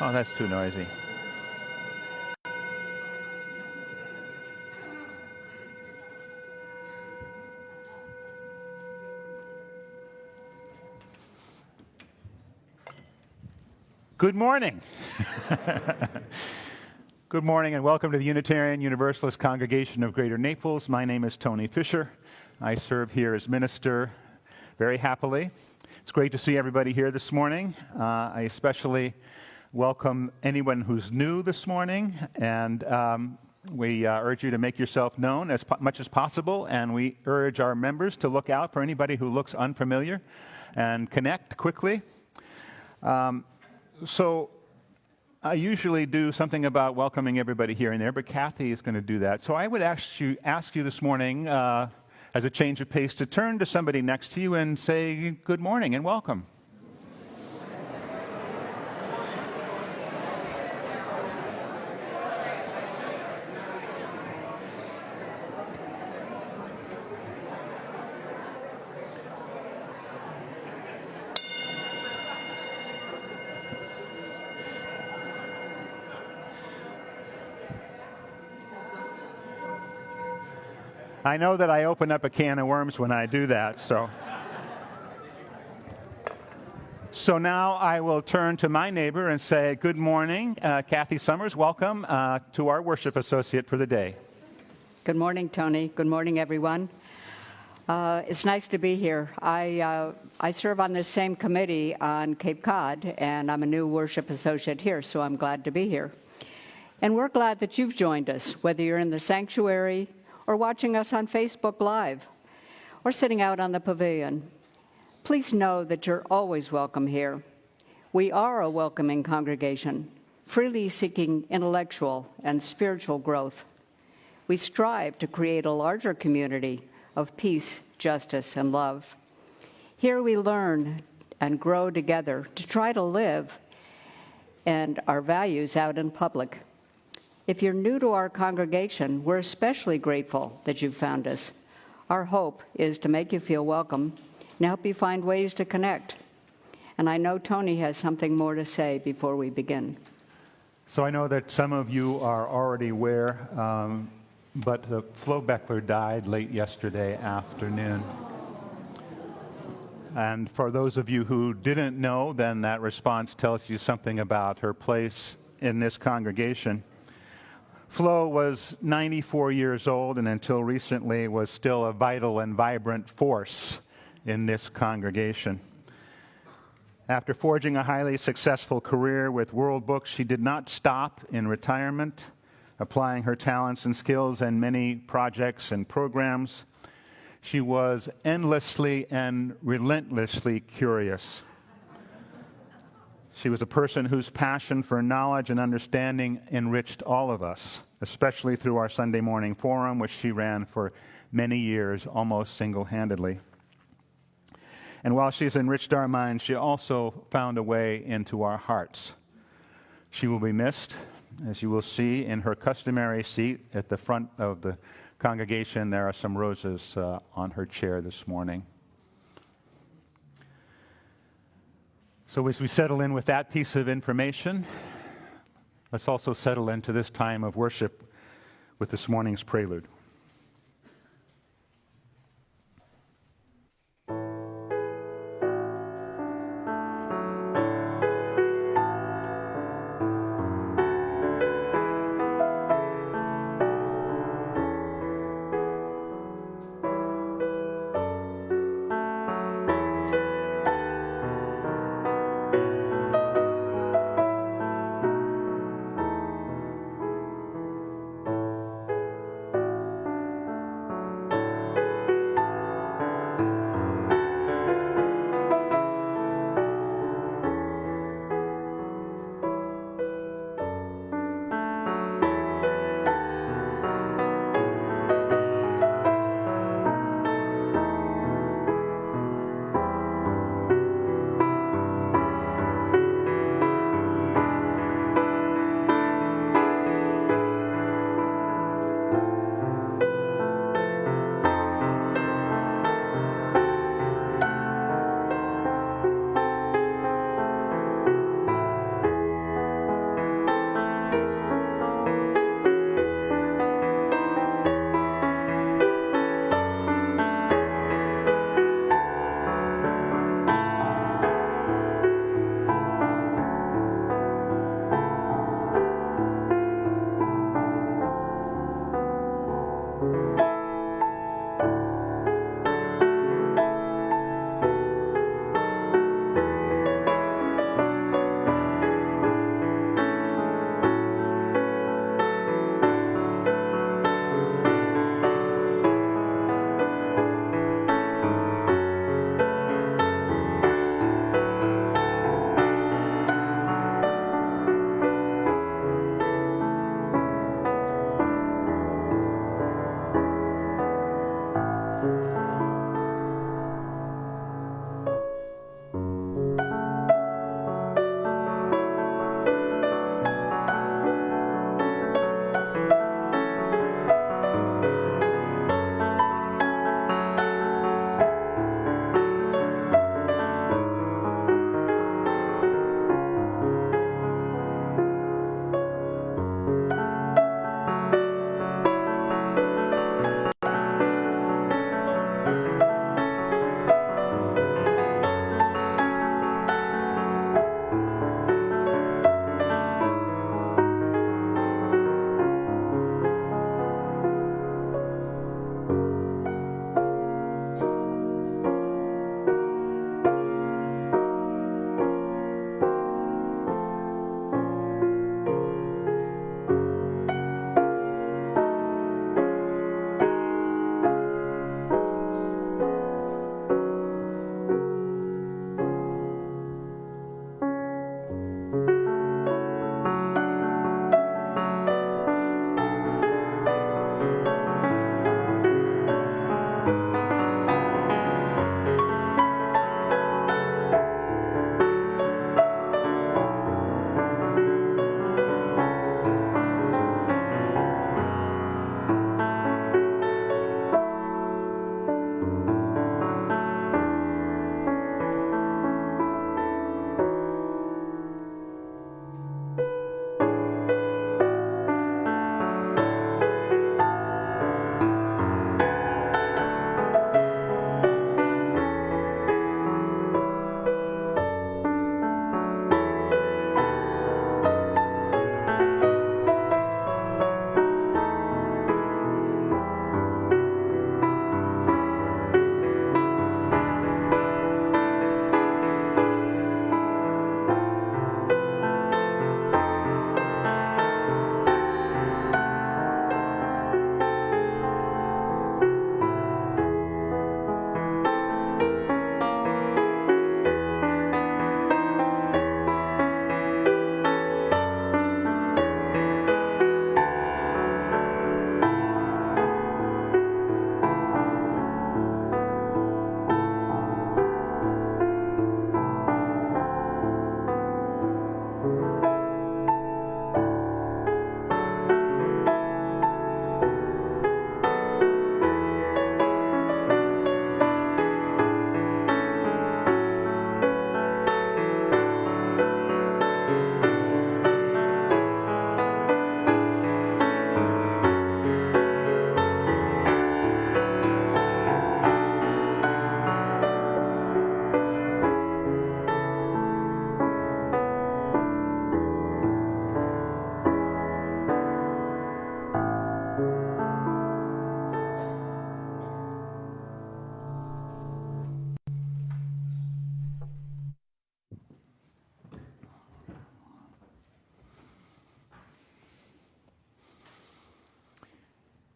Oh, that's too noisy. Good morning. Good morning and welcome to the Unitarian Universalist Congregation of Greater Naples. My name is Tony Fisher. I serve here as minister very happily. It's great to see everybody here this morning. I especially welcome anyone who's new this morning, and we urge you to make yourself known as much as possible, and we urge our members to look out for anybody who looks unfamiliar and connect quickly. So I usually do something about welcoming everybody here and there, but Kathy is going to do that. So I would ask you this morning, as a change of pace, to turn to somebody next to you and say good morning and welcome. I know that I open up a can of worms when I do that, so now I will turn to my neighbor and say, good morning, Kathy Summers, welcome to our worship associate for the day. Good morning, Tony. Good morning, everyone. It's nice to be here. I serve on this same committee on Cape Cod, and I'm a new worship associate here, so I'm glad to be here. And we're glad that you've joined us, whether you're in the sanctuary or watching us on Facebook Live, or sitting out on the pavilion. Please know that you're always welcome here. We are a welcoming congregation, freely seeking intellectual and spiritual growth. We strive to create a larger community of peace, justice, and love. Here we learn and grow together to try to live and our values out in public. If you're new to our congregation, we're especially grateful that you've found us. Our hope is to make you feel welcome and help you find ways to connect. And I know Tony has something more to say before we begin. So I know that some of you are already aware, but Flo Beckler died late yesterday afternoon. And for those of you who didn't know, then that response tells you something about her place in this congregation. Flo was 94 years old and until recently was still a vital and vibrant force in this congregation. After forging a highly successful career with World Books, she did not stop in retirement, applying her talents and skills in many projects and programs. She was endlessly and relentlessly curious. She was a person whose passion for knowledge and understanding enriched all of us, especially through our Sunday morning forum, which she ran for many years, almost single-handedly. And while she's enriched our minds, she also found a way into our hearts. She will be missed, as you will see in her customary seat at the front of the congregation. There are some roses on her chair this morning. So as we settle in with that piece of information, let's also settle into this time of worship with this morning's prelude.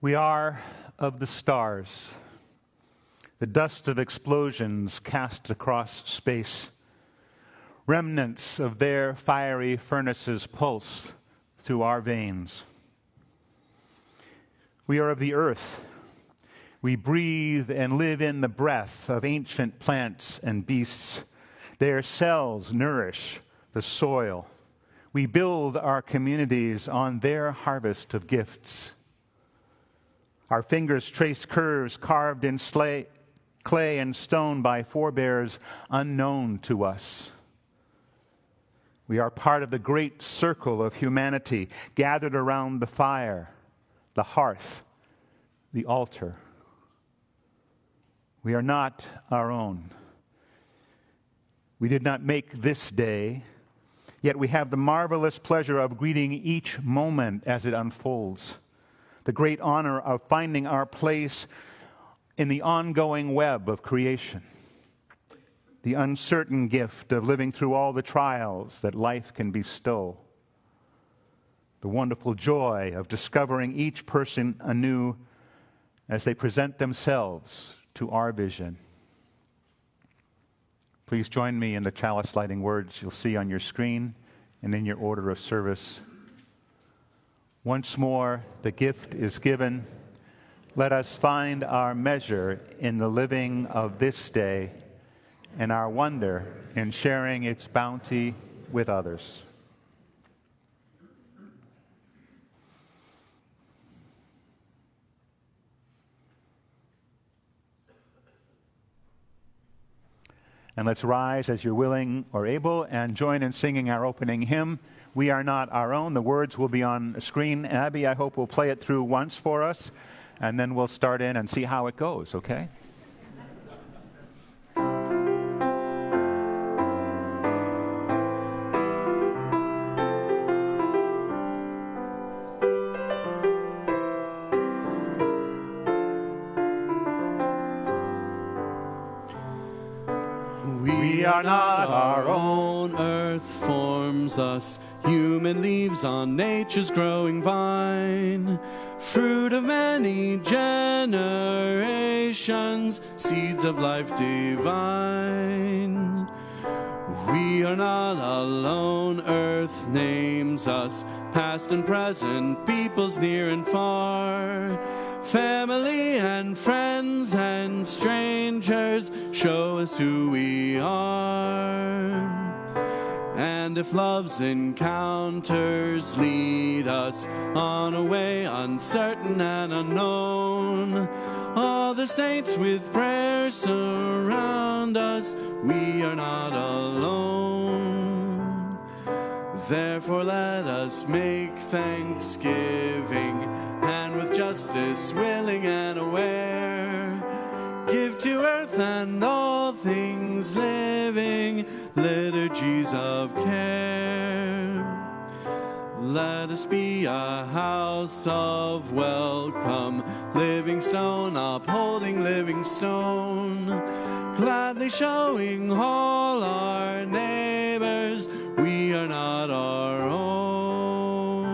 We are of the stars, the dust of explosions cast across space. Remnants of their fiery furnaces pulse through our veins. We are of the earth. We breathe and live in the breath of ancient plants and beasts. Their cells nourish the soil. We build our communities on their harvest of gifts. Our fingers trace curves carved in clay and stone by forebears unknown to us. We are part of the great circle of humanity gathered around the fire, the hearth, the altar. We are not our own. We did not make this day, yet we have the marvelous pleasure of greeting each moment as it unfolds. The great honor of finding our place in the ongoing web of creation. The uncertain gift of living through all the trials that life can bestow. The wonderful joy of discovering each person anew as they present themselves to our vision. Please join me in the chalice lighting words you'll see on your screen and in your order of service. Once more, the gift is given. Let us find our measure in the living of this day and our wonder in sharing its bounty with others. And let's rise as you're willing or able and join in singing our opening hymn, We Are Not Our Own. The words will be on the screen. Abby, I hope, will play it through once for us, and then we'll start in and see how it goes, okay? We are not our own, earth forms us, human leaves on nature's growing vine, fruit of many generations, seeds of life divine. We are not alone, earth names us, past and present, peoples near and far, family and friends and strangers show us who we are. And if love's encounters lead us on a way uncertain and unknown, all the saints with prayer surround us, we are not alone. Therefore let us make thanksgiving, and with justice willing and aware, give to earth and all things living liturgies of care. Let us be a house of welcome, living stone upholding living stone, gladly showing all our neighbors we are not our own.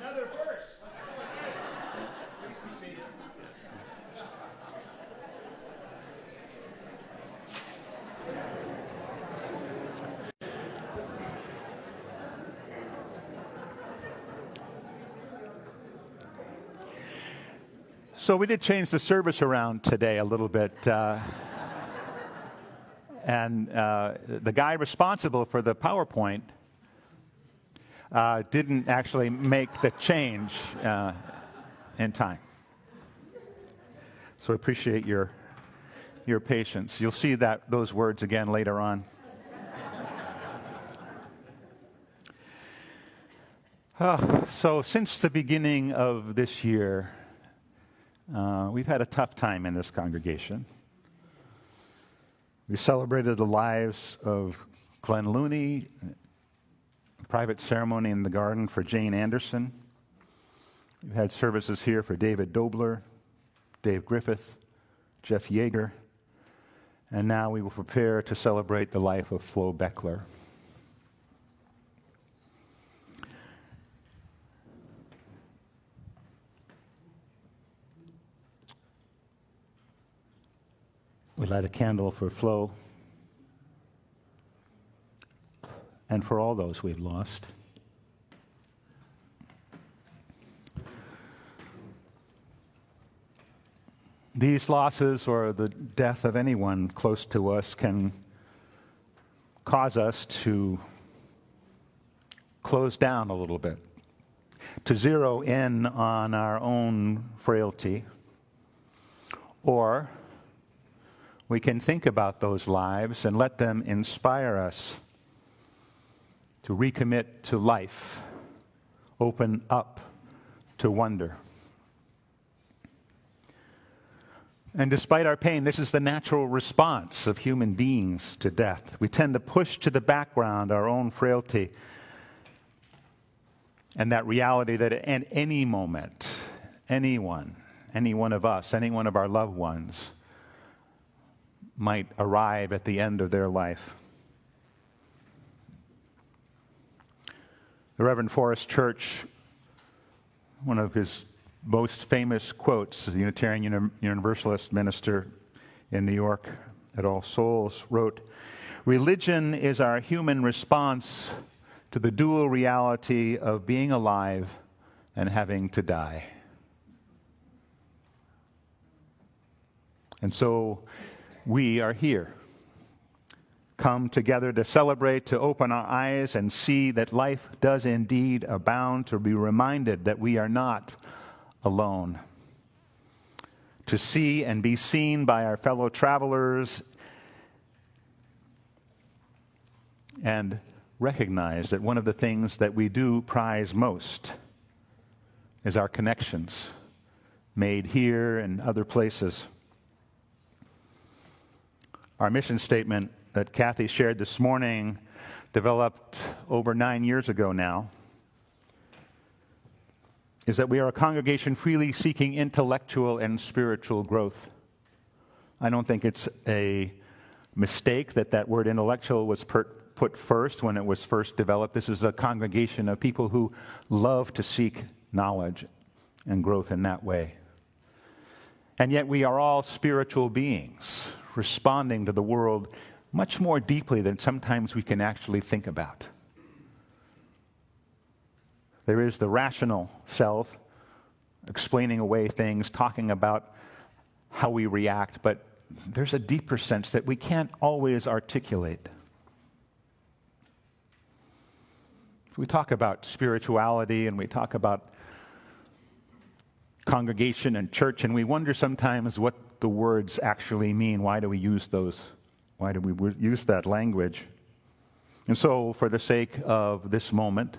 Another verse. Please be seated. So we did change the service around today a little bit. And the guy responsible for the PowerPoint didn't actually make the change in time. So I appreciate your patience. You'll see those words again later on. So since the beginning of this year, we've had a tough time in this congregation. We celebrated the lives of Glenn Looney, a private ceremony in the garden for Jane Anderson. We've had services here for David Dobler, Dave Griffith, Jeff Yeager, and now we will prepare to celebrate the life of Flo Beckler. We light a candle for Flo and for all those we've lost. These losses or the death of anyone close to us can cause us to close down a little bit, to zero in on our own frailty, or we can think about those lives and let them inspire us to recommit to life, open up to wonder. And despite our pain, this is the natural response of human beings to death. We tend to push to the background our own frailty and that reality that at any moment, any one of us, any one of our loved ones might arrive at the end of their life. The Reverend Forrest Church, one of his most famous quotes, the Unitarian Universalist minister in New York at All Souls, wrote, "Religion is our human response to the dual reality of being alive and having to die." And so we are here, come together to celebrate, to open our eyes and see that life does indeed abound, to be reminded that we are not alone, to see and be seen by our fellow travelers, and recognize that one of the things that we do prize most is our connections made here and other places. Our mission statement that Kathy shared this morning, developed over 9 years ago now, is that we are a congregation freely seeking intellectual and spiritual growth. I don't think it's a mistake that word intellectual was put first when it was first developed. This is a congregation of people who love to seek knowledge and growth in that way. And yet we are all spiritual beings, responding to the world much more deeply than sometimes we can actually think about. There is the rational self, explaining away things, talking about how we react, but there's a deeper sense that we can't always articulate. We talk about spirituality and we talk about congregation and church, and we wonder sometimes what the words actually mean. Why do we use those? Why do we use that language? And so, for the sake of this moment,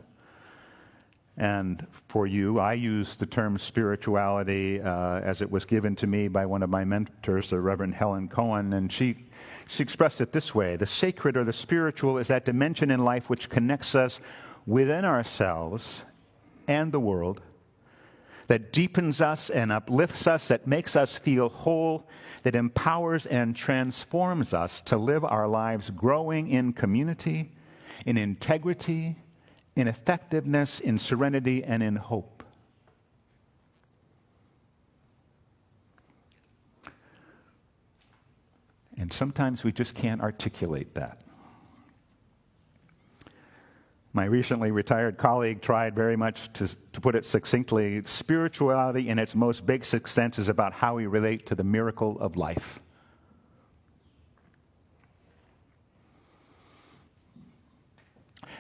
and for you, I use the term spirituality as it was given to me by one of my mentors, the Reverend Helen Cohen, and she expressed it this way: the sacred or the spiritual is that dimension in life which connects us within ourselves and the world, that deepens us and uplifts us, that makes us feel whole, that empowers and transforms us to live our lives growing in community, in integrity, in effectiveness, in serenity, and in hope. And sometimes we just can't articulate that. My recently retired colleague tried very much to put it succinctly: spirituality in its most basic sense is about how we relate to the miracle of life.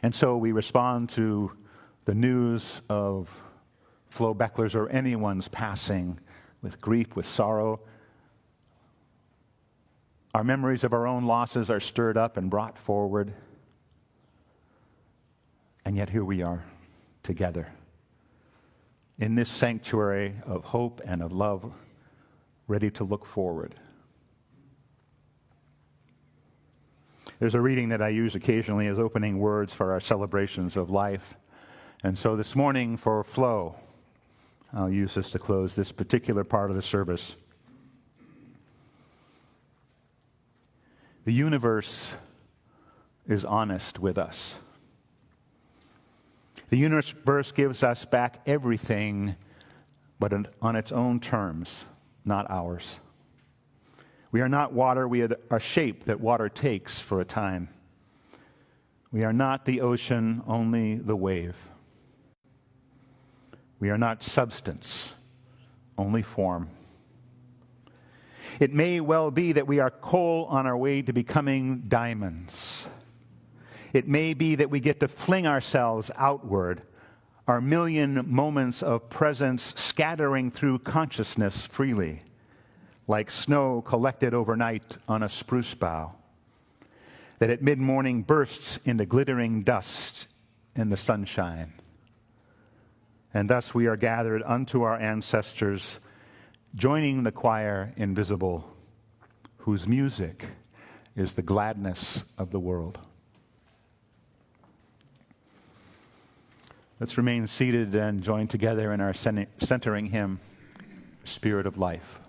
And so we respond to the news of Flo Beckler's or anyone's passing with grief, with sorrow. Our memories of our own losses are stirred up and brought forward. And yet here we are together in this sanctuary of hope and of love, ready to look forward. There's a reading that I use occasionally as opening words for our celebrations of life. And so this morning for Flo, I'll use this to close this particular part of the service. The universe is honest with us. The universe gives us back everything, but on its own terms, not ours. We are not water, we are a shape that water takes for a time. We are not the ocean, only the wave. We are not substance, only form. It may well be that we are coal on our way to becoming diamonds. It may be that we get to fling ourselves outward, our million moments of presence scattering through consciousness freely, like snow collected overnight on a spruce bough, that at mid-morning bursts into glittering dust in the sunshine. And thus we are gathered unto our ancestors, joining the choir invisible, whose music is the gladness of the world. Let's remain seated and join together in our centering hymn, Spirit of Life.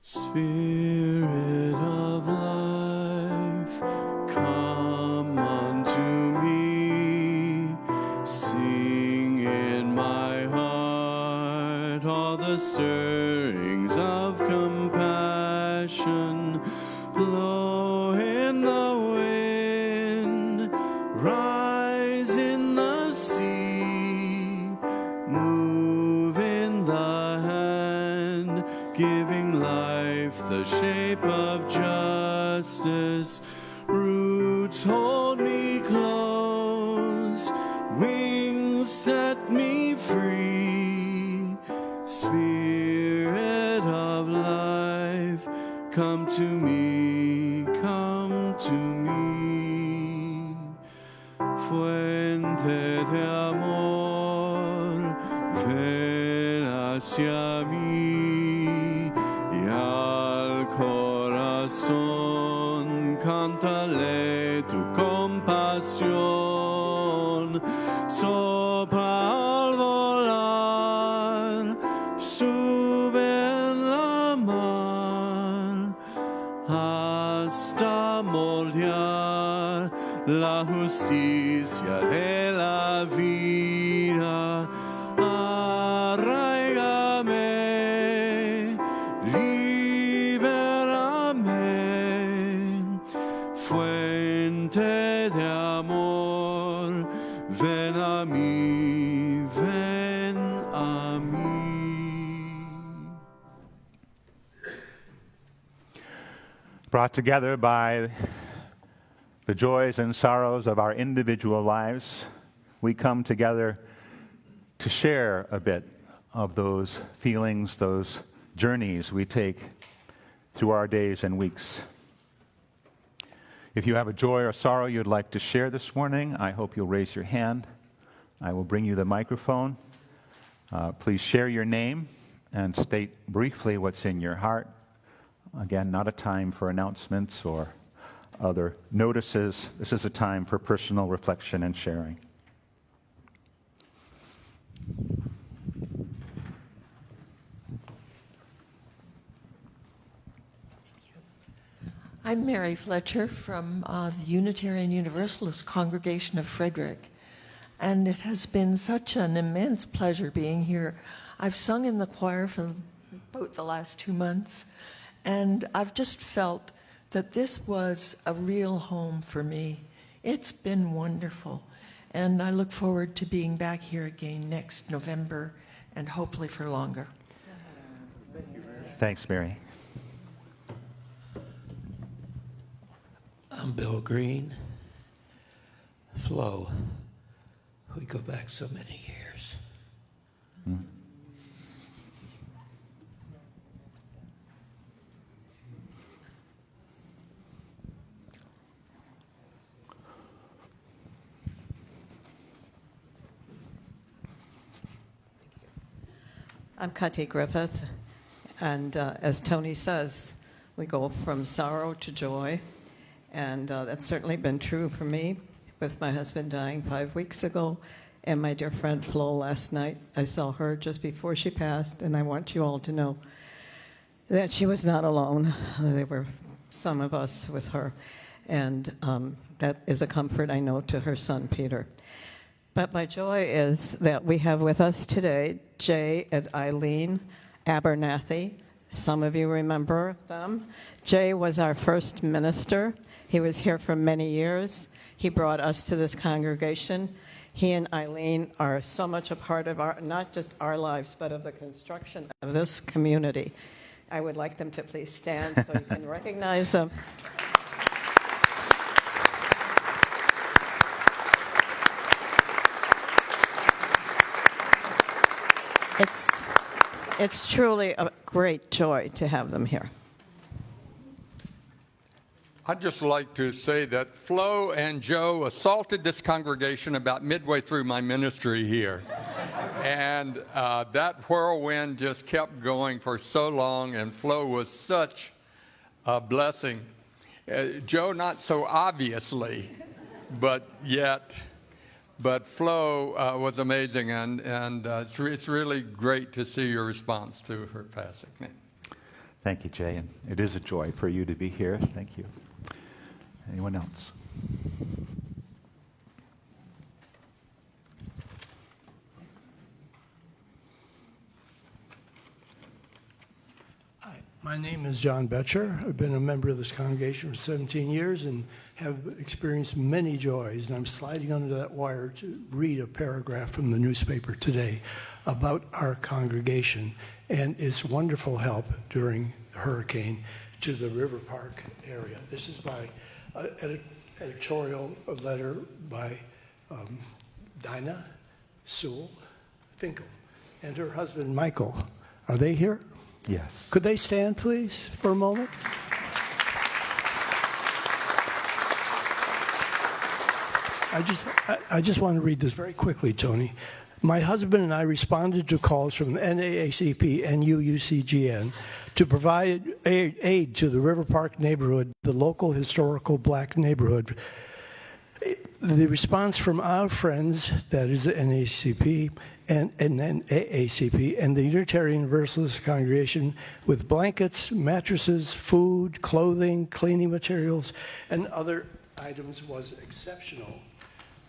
Spirit of life, come unto me. Sing in my heart all the stirrings of compassion. Blow in the wind, rise in the sea, move in the hand, giving life the shape of justice. Roots hold me close, wings set me free. Spirit of life, come to me, come to me. Fuente de amor, ven hacia mí, y al corazón cántale tu compasión. Sopla al volar, sube en la mar, hasta moldear la justicia de la vida. Arraigame, libérame, fuente de amor, ven a mí, ven a mí. Brought together by the joys and sorrows of our individual lives, we come together to share a bit of those feelings, those journeys we take through our days and weeks. If you have a joy or sorrow you'd like to share this morning, I hope you'll raise your hand. I will bring you the microphone. Please share your name and state briefly what's in your heart. Again, not a time for announcements or other notices. This is a time for personal reflection and sharing. I'm Mary Fletcher from the Unitarian Universalist Congregation of Frederick, and it has been such an immense pleasure being here. I've sung in the choir for about the last 2 months, and I've just felt that this was a real home for me. It's been wonderful, and I look forward to being back here again next November, and hopefully for longer. Thanks, Mary. I'm Bill Green. Flo, we go back so many years. I'm Kati Griffith, and as Tony says, we go from sorrow to joy, and that's certainly been true for me, with my husband dying 5 weeks ago, and my dear friend Flo last night. I saw her just before she passed, and I want you all to know that she was not alone. There were some of us with her. And that is a comfort, I know, to her son, Peter. But my joy is that we have with us today Jay and Eileen Abernathy. Some of you remember them. Jay was our first minister. He was here for many years. He brought us to this congregation. He and Eileen are so much a part of our, not just our lives, but of the construction of this community. I would like them to please stand so you can recognize them. It's truly a great joy to have them here. I'd just like to say that Flo and Joe assaulted this congregation about midway through my ministry here. And that whirlwind just kept going for so long, and Flo was such a blessing. Joe, not so obviously, but yet. But Flo was amazing, and it's really great to see your response to her passing. Thank you, Jay, and it is a joy for you to be here. Thank you. Anyone else? Hi, my name is John Betcher. I've been a member of this congregation for 17 years and have experienced many joys. And I'm sliding under that wire to read a paragraph from the newspaper today about our congregation and its wonderful help during the hurricane to the River Park area. This is by an editorial letter by Dinah Sewell Finkel and her husband Michael. Are they here? Yes. Could they stand, please, for a moment? I just want to read this very quickly, Tony. My husband and I responded to calls from NAACP and UUCGN to provide aid to the River Park neighborhood, the local historical black neighborhood. The response from our friends, that is the NAACP and then AACP, and the Unitarian Universalist congregation with blankets, mattresses, food, clothing, cleaning materials, and other items was exceptional.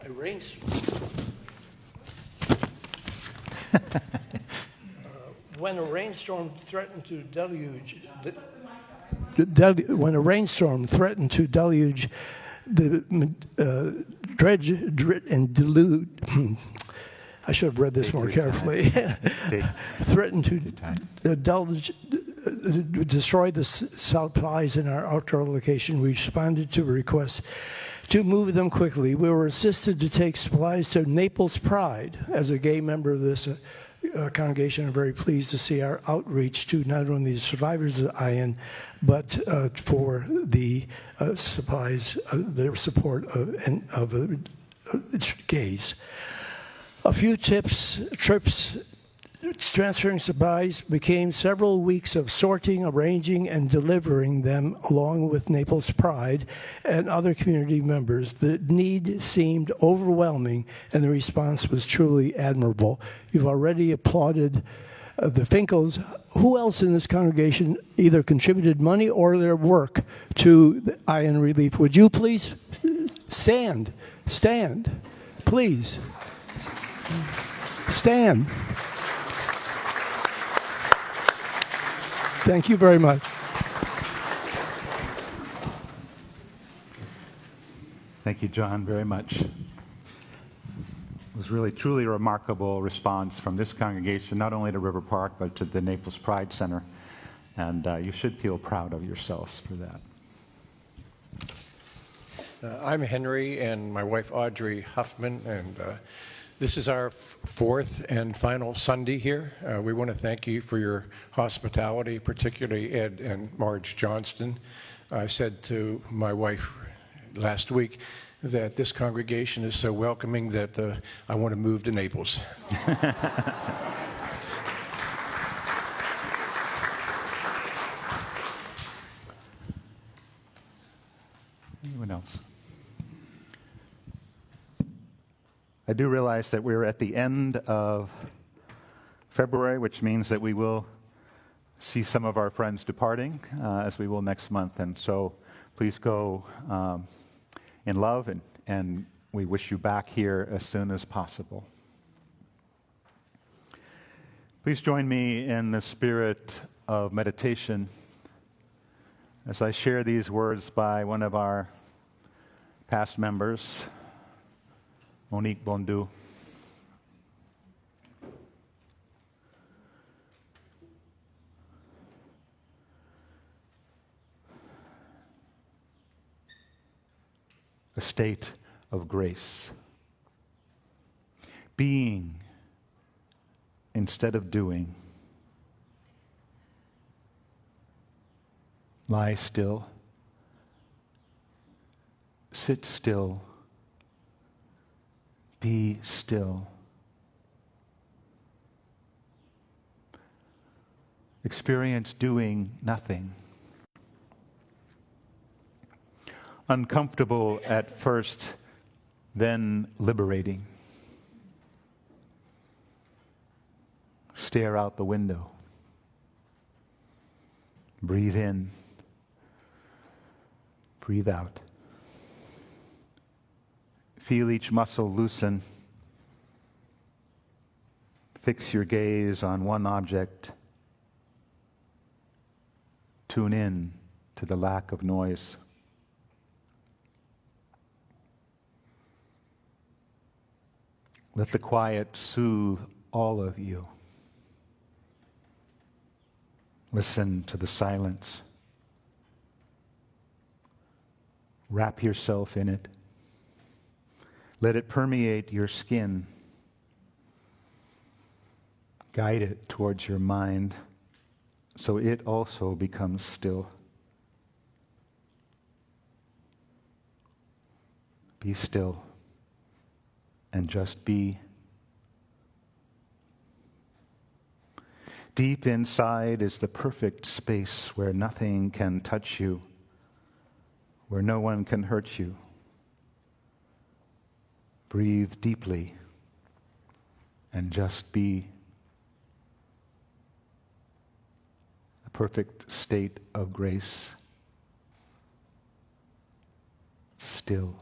A rainstorm. When a rainstorm threatened to deluge, when a rainstorm threatened to deluge the dredge and delude. I should have read this more carefully. Threatened to destroy the supplies in our outdoor location. We responded to a request to move them quickly. We were assisted to take supplies to Naples Pride. As a gay member of this congregation, I'm very pleased to see our outreach to not only the survivors of IN, but for the supplies, their support of gays. A few trips, transferring supplies became several weeks of sorting, arranging, and delivering them along with Naples Pride and other community members. The need seemed overwhelming, and the response was truly admirable. You've already applauded the Finkels. Who else in this congregation either contributed money or their work to the IN Relief? Would you please stand? Stand, please. Stand. Thank you very much. Thank you, John, very much. It was really, truly a remarkable response from this congregation, not only to River Park, but to the Naples Pride Center. And you should feel proud of yourselves for that. I'm Henry and my wife Audrey Huffman, and this is our fourth and final Sunday here. We want to thank you for your hospitality, particularly Ed and Marge Johnston. I said to my wife last week that this congregation is so welcoming that I want to move to Naples. Anyone else? I do realize that we're at the end of February, which means that we will see some of our friends departing, as we will next month. And so Please go in love, and we wish you back here as soon as possible. Please join me in the spirit of meditation as I share these words by one of our past members, Monique Bondu. A state of grace. Being instead of doing. Lie still. Sit still. Be still. Experience doing nothing. Uncomfortable at first, then liberating. Stare out the window. Breathe in. Breathe out. Feel each muscle loosen. Fix your gaze on one object. Tune in to the lack of noise. Let the quiet soothe all of you. Listen to the silence. Wrap yourself in it. Let it permeate your skin. Guide it towards your mind so it also becomes still. Be still and just be. Deep inside is the perfect space where nothing can touch you, where no one can hurt you. Breathe deeply and just be. A perfect state of grace. Still.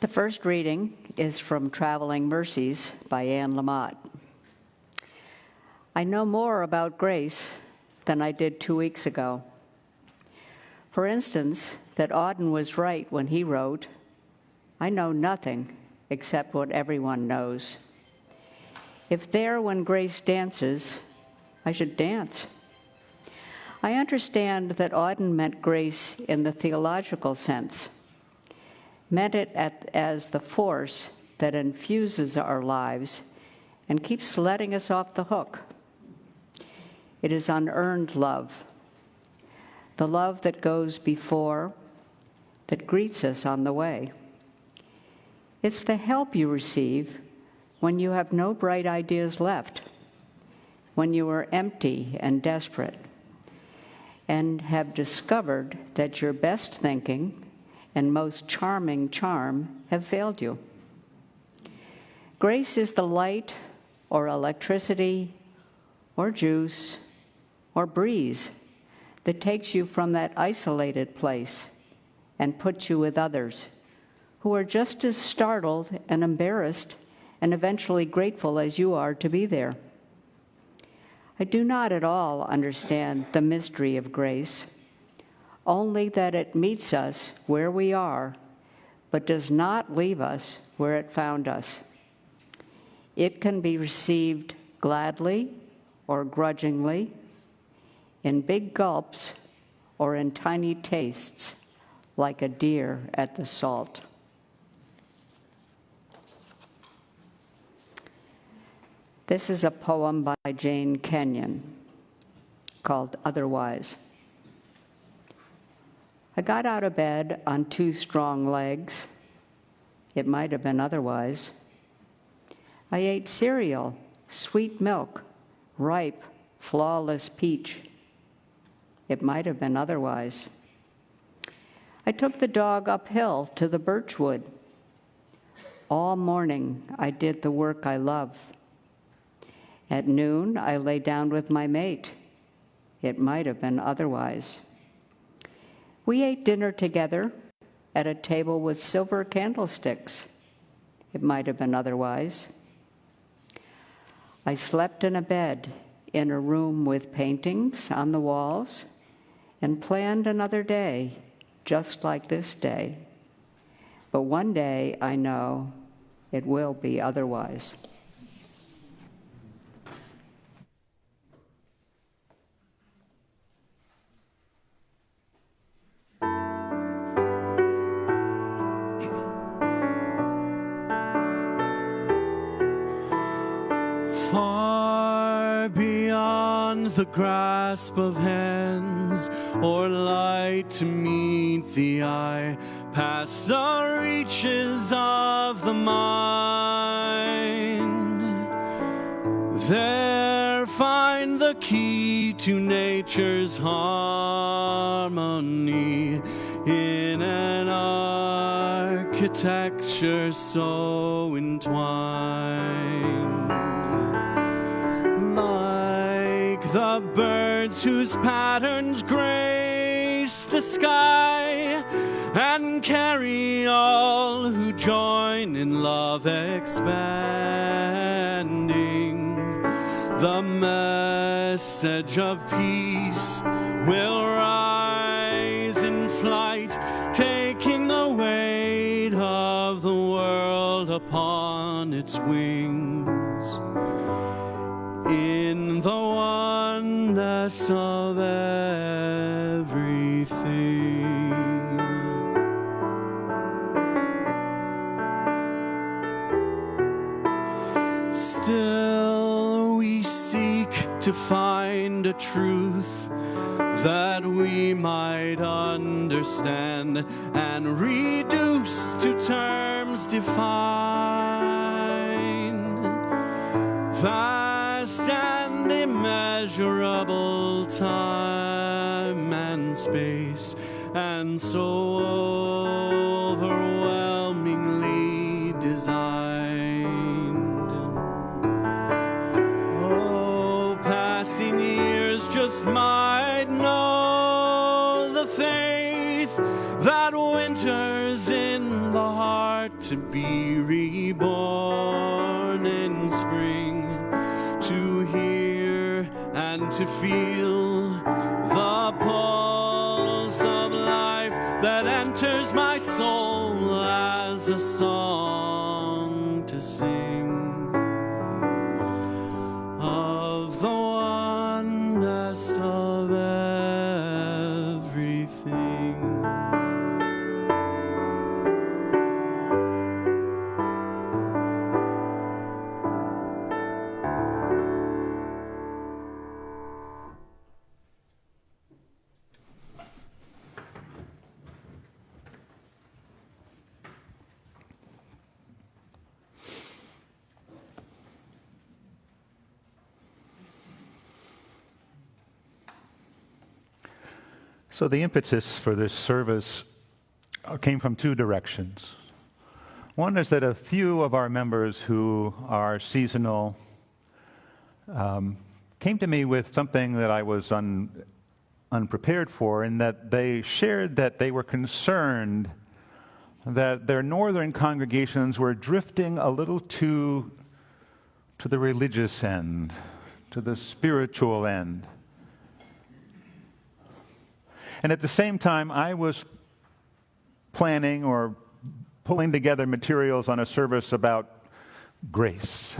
The first reading is from Traveling Mercies by Anne Lamott. I know more about grace than I did 2 weeks ago. For instance, that Auden was right when he wrote, "I know nothing except what everyone knows. If there when grace dances, I should dance." I understand that Auden meant grace in the theological sense, meant it as the force that infuses our lives and keeps letting us off the hook. It is unearned love, the love that goes before, that greets us on the way. It's the help you receive when you have no bright ideas left, when you are empty and desperate, and have discovered that your best thinking and most charming charm have failed you. Grace is the light or electricity or juice or breeze that takes you from that isolated place and puts you with others who are just as startled and embarrassed and eventually grateful as you are to be there. I do not at all understand the mystery of grace, only that it meets us where we are, but does not leave us where it found us. It can be received gladly or grudgingly, in big gulps or in tiny tastes, like a deer at the salt. This is a poem by Jane Kenyon called Otherwise. I got out of bed on 2 strong legs. It might have been otherwise. I ate cereal, sweet milk, ripe, flawless peach. It might have been otherwise. I took the dog uphill to the birchwood. All morning I did the work I love. At noon, I lay down with my mate. It might have been otherwise. We ate dinner together at a table with silver candlesticks. It might have been otherwise. I slept in a bed in a room with paintings on the walls and planned another day just like this day. But one day, I know, it will be otherwise. Far beyond the grasp of hands, or light to meet the eye, past the reaches of the mind. There find the key to nature's harmony in an architecture so entwined. Like the birds whose patterns grace the sky and carry all who join in love expanding, the message of peace will rise in flight, taking the weight of the world upon its wings. In the oneness of everything. Still we seek to find a truth that we might understand and reduce to terms defined. Vast and immeasurable time and space, and so overwhelmingly designed. Oh, passing years just might know the faith that winters in the heart to be reborn in spring, to hear and to feel the pulse of life that enters my soul as a song to sing of the oneness of everything. So the impetus for this service came from two directions. One is that a few of our members who are seasonal came to me with something that I was unprepared for, in that they shared that they were concerned that their northern congregations were drifting a little too to the religious end, to the spiritual end. And at the same time, I was planning or pulling together materials on a service about grace.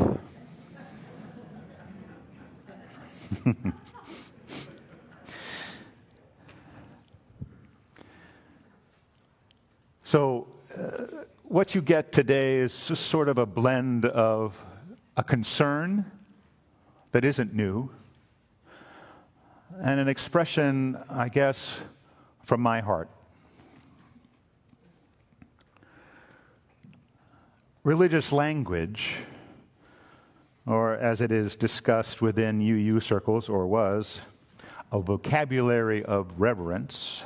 So what you get today is just sort of a blend of a concern that isn't new and an expression, I guess, from my heart. Religious language, or as it is discussed within UU circles, or was, a vocabulary of reverence,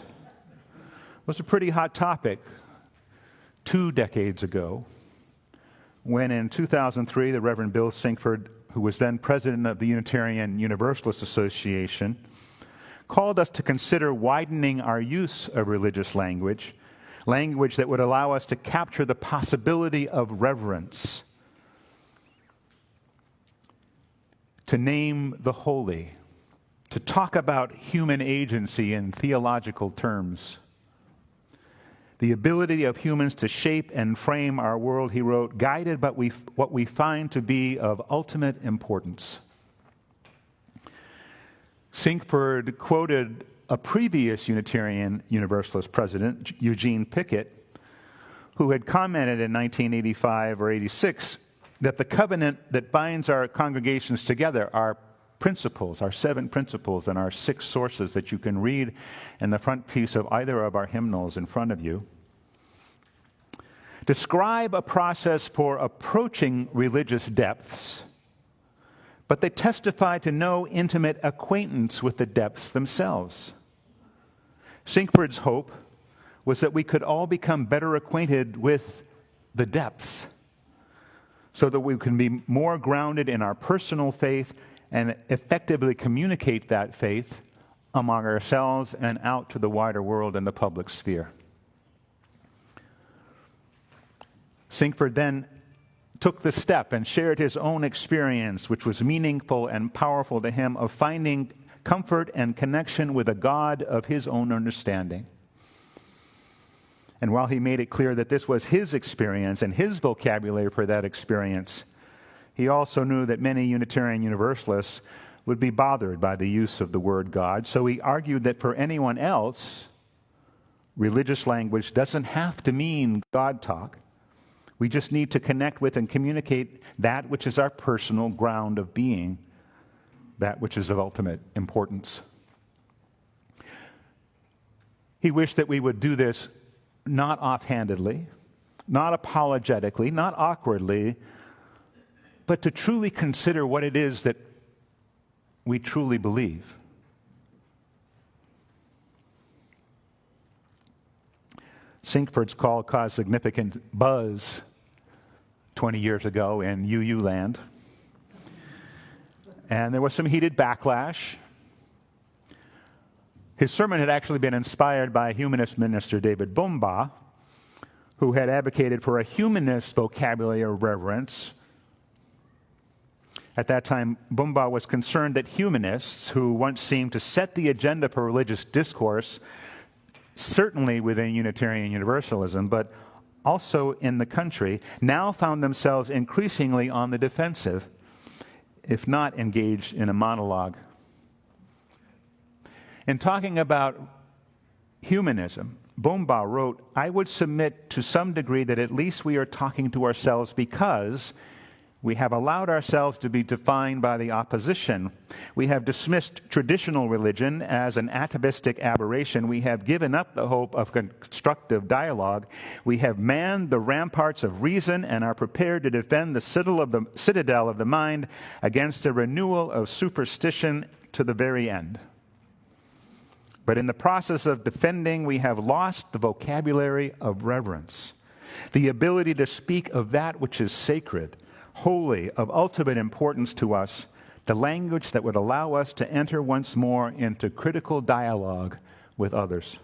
was a pretty hot topic 2 decades ago, when in 2003, the Reverend Bill Sinkford, who was then president of the Unitarian Universalist Association, called us to consider widening our use of religious language that would allow us to capture the possibility of reverence, to name the holy, to talk about human agency in theological terms. The ability of humans to shape and frame our world, he wrote, guided by what we find to be of ultimate importance. Sinkford quoted a previous Unitarian Universalist president, Eugene Pickett, who had commented in 1985 or 86 that the covenant that binds our congregations together, our principles, our 7 principles and our 6 sources that you can read in the front piece of either of our hymnals in front of you, describe a process for approaching religious depths, but they testify to no intimate acquaintance with the depths themselves. Sinkford's hope was that we could all become better acquainted with the depths, so that we can be more grounded in our personal faith and effectively communicate that faith among ourselves and out to the wider world and the public sphere. Sinkford then took the step and shared his own experience, which was meaningful and powerful to him, of finding comfort and connection with a God of his own understanding. And while he made it clear that this was his experience and his vocabulary for that experience, he also knew that many Unitarian Universalists would be bothered by the use of the word God. So he argued that for anyone else, religious language doesn't have to mean God talk. We just need to connect with and communicate that which is our personal ground of being, that which is of ultimate importance. He wished that we would do this not offhandedly, not apologetically, not awkwardly, but to truly consider what it is that we truly believe. Sinkford's call caused significant buzz 20 years ago in UU land. And there was some heated backlash. His sermon had actually been inspired by humanist minister David Bomba, who had advocated for a humanist vocabulary of reverence. At that time, Bumba was concerned that humanists, who once seemed to set the agenda for religious discourse, certainly within Unitarian Universalism, but also in the country, now found themselves increasingly on the defensive, if not engaged in a monologue. In talking about humanism, Bumba wrote, "I would submit to some degree that at least we are talking to ourselves because we have allowed ourselves to be defined by the opposition. We have dismissed traditional religion as an atavistic aberration. We have given up the hope of constructive dialogue. We have manned the ramparts of reason and are prepared to defend the citadel of the mind against a renewal of superstition to the very end. But in the process of defending, we have lost the vocabulary of reverence, the ability to speak of that which is sacred, holy, of ultimate importance to us, the language that would allow us to enter once more into critical dialogue with others."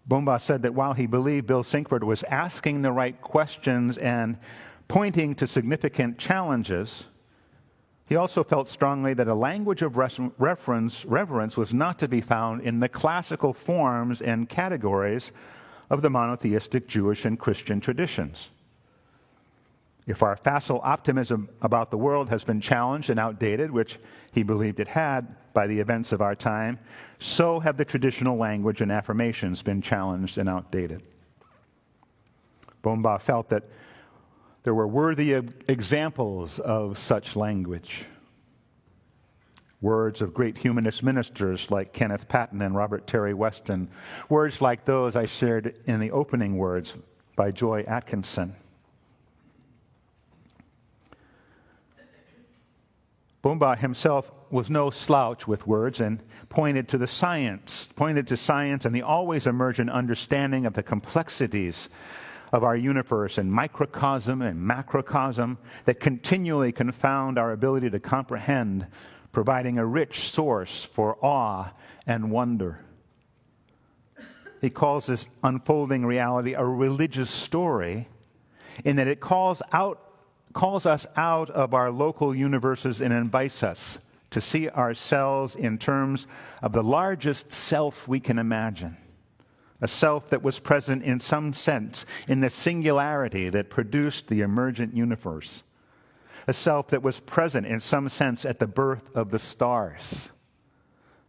Bumba said that while he believed Bill Sinkford was asking the right questions and pointing to significant challenges, he also felt strongly that a language of reverence was not to be found in the classical forms and categories of the monotheistic Jewish and Christian traditions. If our facile optimism about the world has been challenged and outdated, which he believed it had by the events of our time, so have the traditional language and affirmations been challenged and outdated. Bumba felt that there were worthy examples of such language. Words of great humanist ministers like Kenneth Patton and Robert Terry Weston. Words like those I shared in the opening words by Joy Atkinson. Bumba himself was no slouch with words and pointed to science and the always emergent understanding of the complexities of our universe and microcosm and macrocosm that continually confound our ability to comprehend, providing a rich source for awe and wonder. He calls this unfolding reality a religious story in that it calls us out of our local universes and invites us to see ourselves in terms of the largest self we can imagine, a self that was present in some sense in the singularity that produced the emergent universe, a self that was present in some sense at the birth of the stars,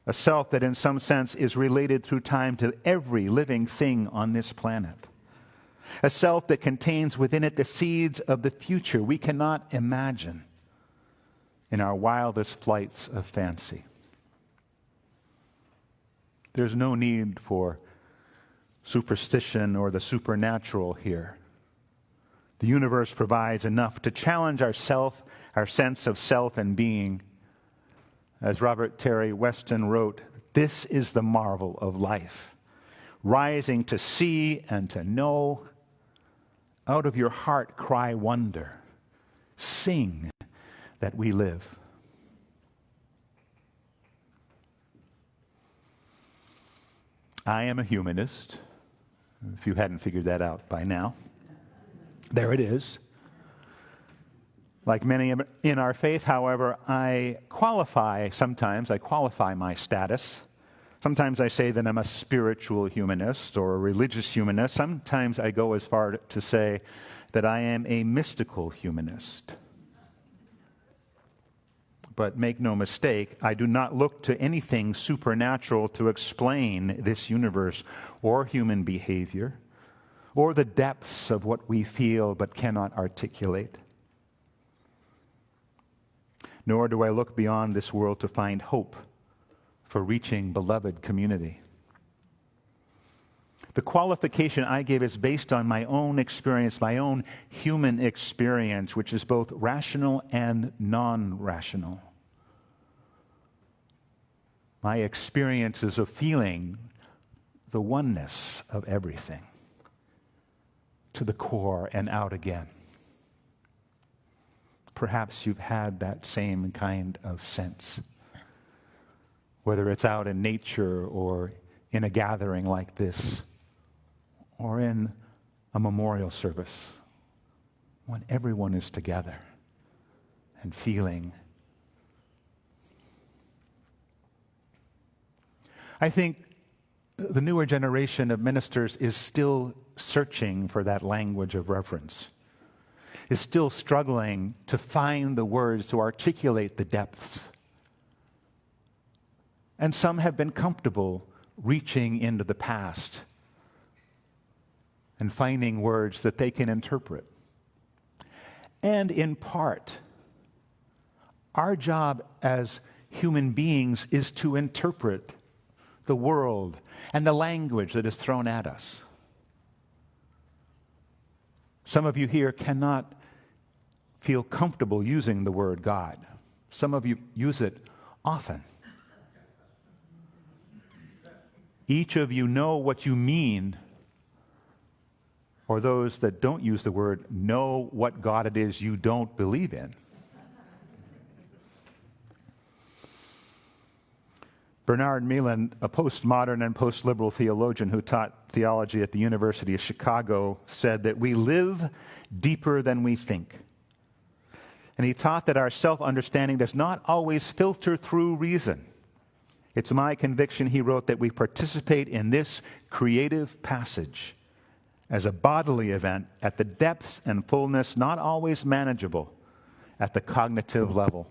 a self that in some sense is related through time to every living thing on this planet, a self that contains within it the seeds of the future we cannot imagine in our wildest flights of fancy. There's no need for superstition or the supernatural here. The universe provides enough to challenge our sense of self and being. As Robert Terry Weston wrote, "This is the marvel of life, rising to see and to know. Out of your heart cry wonder. Sing that we live." I am a humanist, if you hadn't figured that out by now. There it is. Like many in our faith, however, I qualify my status. Sometimes I say that I'm a spiritual humanist or a religious humanist. Sometimes I go as far to say that I am a mystical humanist. But make no mistake, I do not look to anything supernatural to explain this universe or human behavior or the depths of what we feel but cannot articulate. Nor do I look beyond this world to find hope for reaching beloved community. The qualification I give is based on my own experience, my own human experience, which is both rational and non-rational. My experiences of feeling the oneness of everything, to the core and out again. Perhaps you've had that same kind of sense, whether it's out in nature or in a gathering like this or in a memorial service when everyone is together and feeling. I think the newer generation of ministers is still searching for that language of reverence, is still struggling to find the words to articulate the depths. And some have been comfortable reaching into the past and finding words that they can interpret. And in part, our job as human beings is to interpret the world and the language that is thrown at us. Some of you here cannot feel comfortable using the word God. Some of you use it often. Each of you know what you mean, or those that don't use the word know what God it is you don't believe in. Bernard Meehan, a postmodern and post-liberal theologian who taught theology at the University of Chicago, said that we live deeper than we think. And he taught that our self-understanding does not always filter through reason. It's my conviction, he wrote, that we participate in this creative passage as a bodily event at the depths and fullness not always manageable at the cognitive level.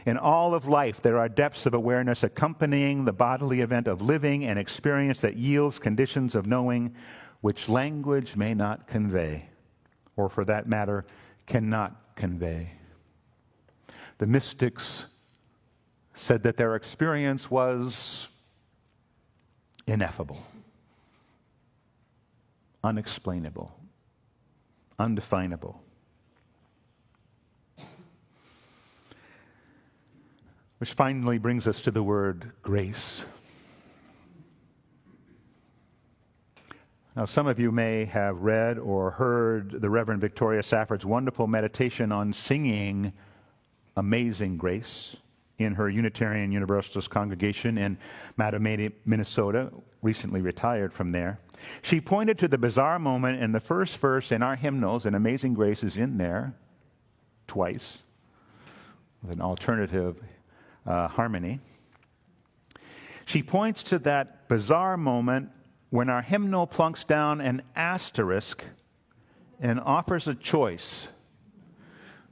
In all of life, there are depths of awareness accompanying the bodily event of living and experience that yields conditions of knowing which language may not convey, or for that matter, cannot convey. The mystics said that their experience was ineffable, unexplainable, undefinable. Which finally brings us to the word grace. Now, some of you may have read or heard the Reverend Victoria Safford's wonderful meditation on singing Amazing Grace in her Unitarian Universalist congregation in Matamidi, Minnesota, recently retired from there. She pointed to the bizarre moment in the first verse in our hymnals, and Amazing Grace is in there twice with an alternative harmony. She points to that bizarre moment when our hymnal plunks down an asterisk and offers a choice.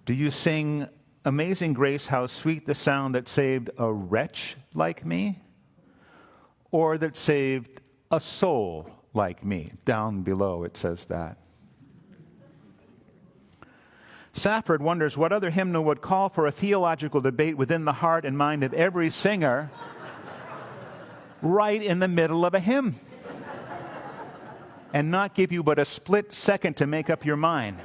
Do you sing Amazing Grace, how sweet the sound that saved a wretch like me, or that saved a soul like me? Down below it says that. Safford wonders what other hymnal would call for a theological debate within the heart and mind of every singer right in the middle of a hymn and not give you but a split second to make up your mind.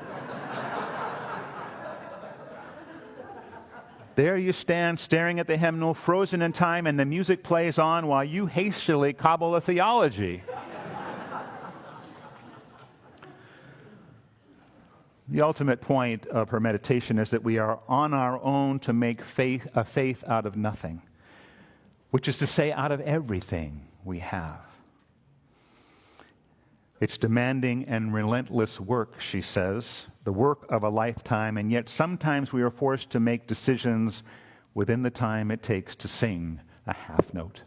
There you stand staring at the hymnal, frozen in time, and the music plays on while you hastily cobble a theology. The ultimate point of her meditation is that we are on our own to make a faith out of nothing, which is to say, out of everything we have. It's demanding and relentless work, she says, the work of a lifetime, and yet sometimes we are forced to make decisions within the time it takes to sing a half note.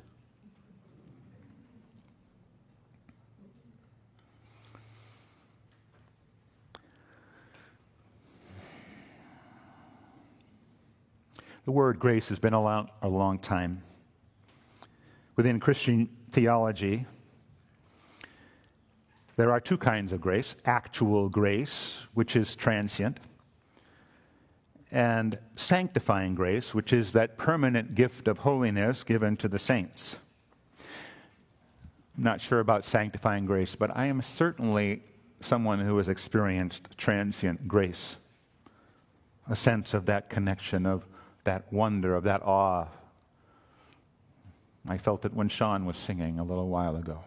The word grace has been around a long time. Within Christian theology, there are two kinds of grace: actual grace, which is transient, and sanctifying grace, which is that permanent gift of holiness given to the saints. I'm not sure about sanctifying grace, but I am certainly someone who has experienced transient grace, a sense of that connection, of that wonder, of that awe. I felt it when Sean was singing a little while ago.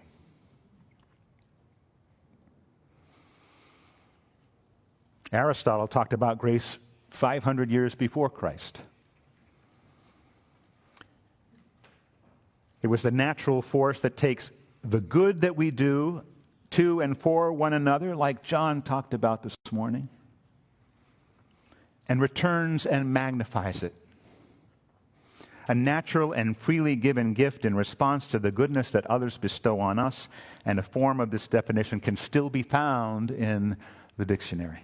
Aristotle talked about grace 500 years before Christ. It was the natural force that takes the good that we do to and for one another, like John talked about this morning, and returns and magnifies it. A natural and freely given gift in response to the goodness that others bestow on us, and a form of this definition can still be found in the dictionary.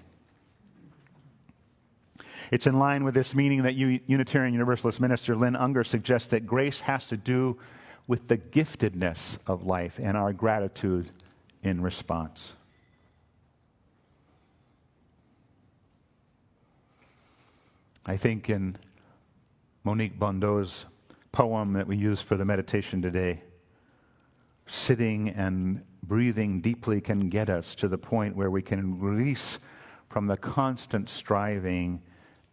It's in line with this meaning that Unitarian Universalist minister Lynn Unger suggests that grace has to do with the giftedness of life and our gratitude in response. I think in Monique Bondeau's poem that we use for the meditation today, sitting and breathing deeply can get us to the point where we can release from the constant striving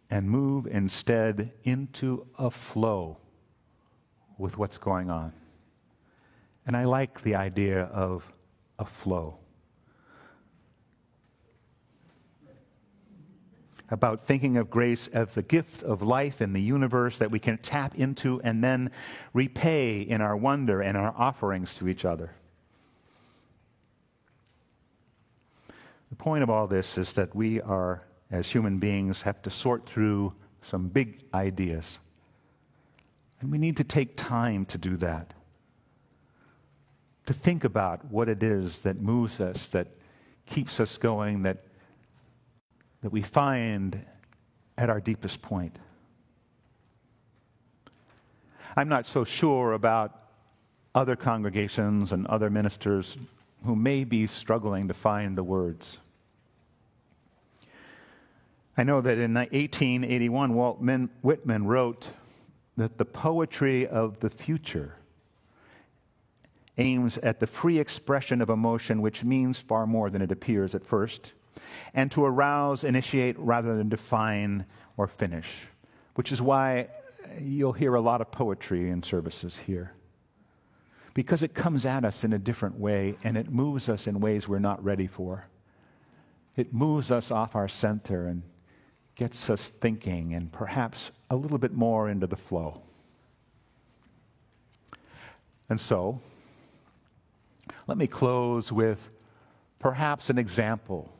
and move instead into a flow with what's going on. And I like the idea of a flow. About thinking of grace as the gift of life in the universe that we can tap into and then repay in our wonder and our offerings to each other. The point of all this is that we are, as human beings, have to sort through some big ideas. And we need to take time to do that. To think about what it is that moves us, that keeps us going, that we find at our deepest point. I'm not so sure about other congregations and other ministers who may be struggling to find the words. I know that in 1881, Walt Whitman wrote that the poetry of the future aims at the free expression of emotion, which means far more than it appears at first, and to arouse, initiate, rather than define or finish, which is why you'll hear a lot of poetry in services here. Because it comes at us in a different way, and it moves us in ways we're not ready for. It moves us off our center and gets us thinking and perhaps a little bit more into the flow. And so, let me close with perhaps an example,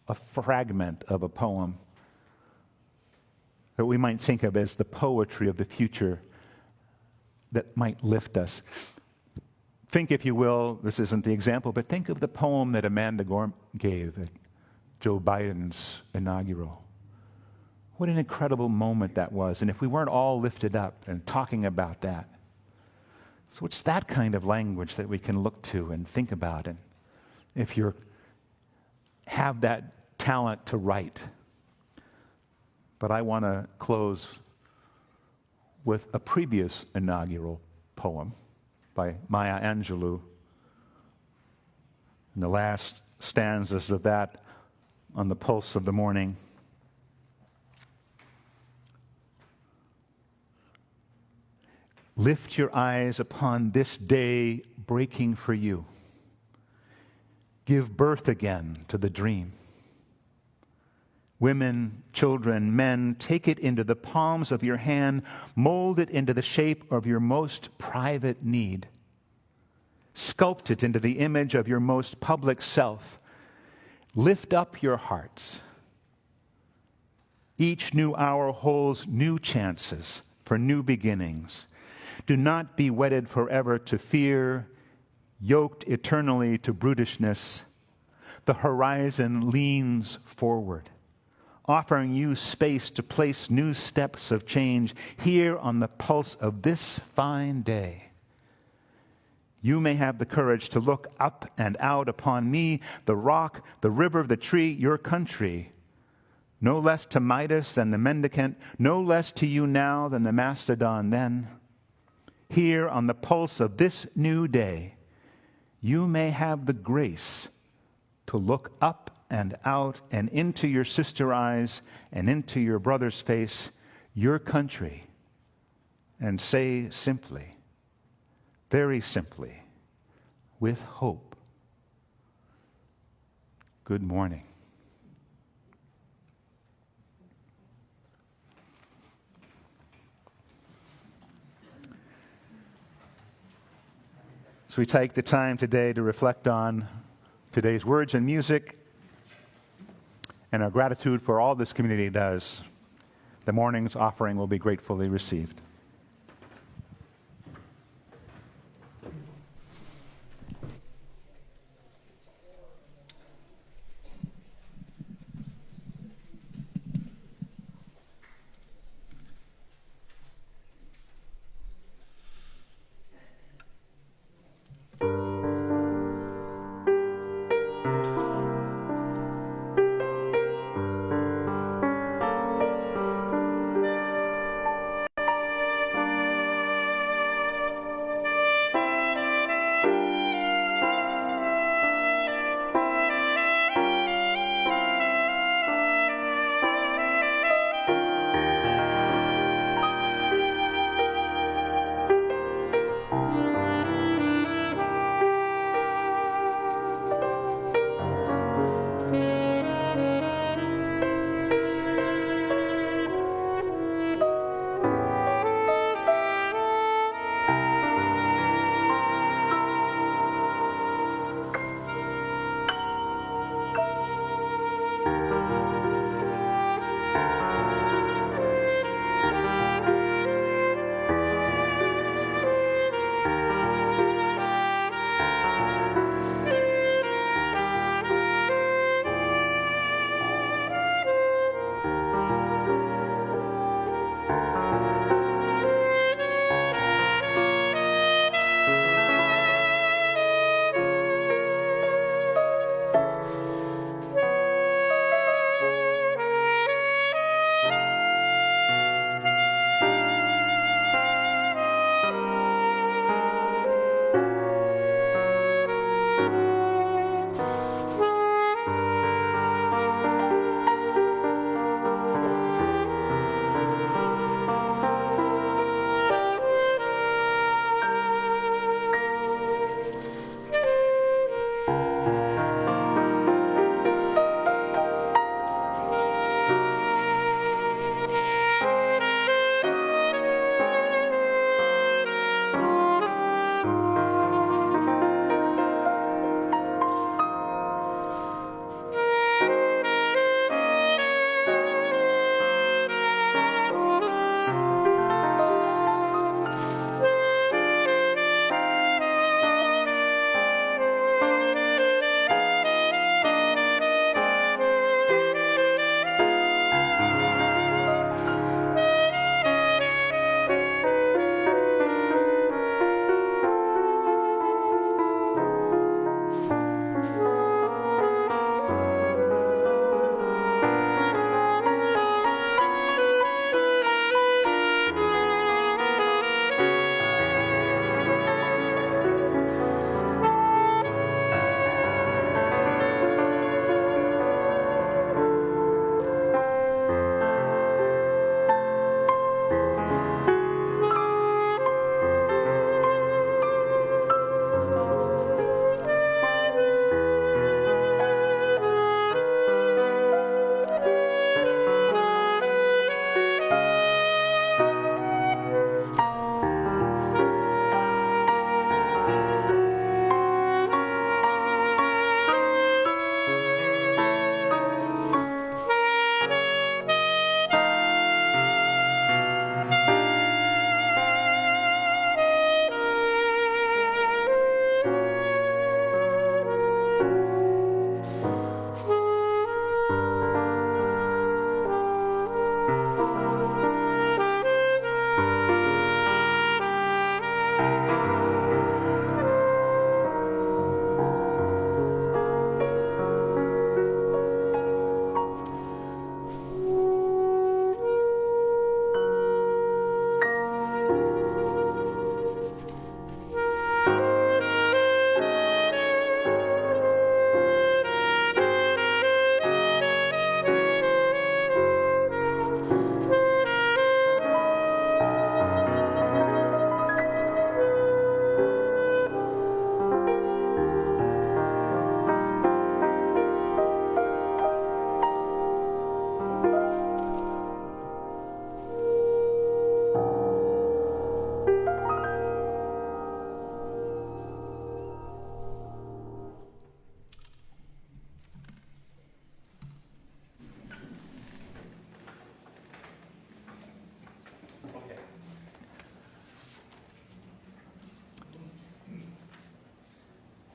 a fragment of a poem that we might think of as the poetry of the future that might lift us. Think, if you will, this isn't the example, but think of the poem that Amanda Gorm gave at Joe Biden's inaugural. What an incredible moment that was. And if we weren't all lifted up and talking about that. So it's that kind of language that we can look to and think about. And if you have that talent to write. But I want to close with a previous inaugural poem by Maya Angelou. And the last stanzas of that on the pulse of the morning. Lift your eyes upon this day breaking for you. Give birth again to the dream. Women, children, men, take it into the palms of your hand, mold it into the shape of your most private need. Sculpt it into the image of your most public self. Lift up your hearts. Each new hour holds new chances for new beginnings. Do not be wedded forever to fear, yoked eternally to brutishness. The horizon leans forward, offering you space to place new steps of change here on the pulse of this fine day. You may have the courage to look up and out upon me, the rock, the river, the tree, your country. No less to Midas than the mendicant, no less to you now than the mastodon then. Here on the pulse of this new day, you may have the grace to look up and out and into your sister eyes and into your brother's face, your country, and say simply, very simply, with hope, good morning. As we take the time today to reflect on today's words and music and our gratitude for all this community does, the morning's offering will be gratefully received.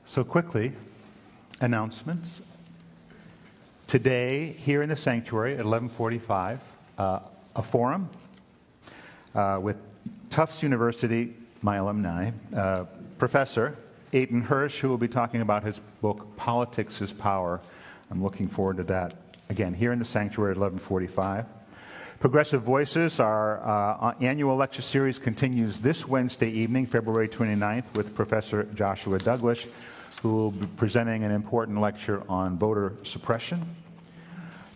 So quickly, announcements. Today, here in the sanctuary at 11:45, a forum with Tufts University, my alumni, Professor Aiton Hirsch, who will be talking about his book, Politics is Power. I'm looking forward to that. Again, here in the sanctuary at 11:45. Progressive Voices, our annual lecture series, continues this Wednesday evening, February 29th, with Professor Joshua Douglas, who will be presenting an important lecture on voter suppression.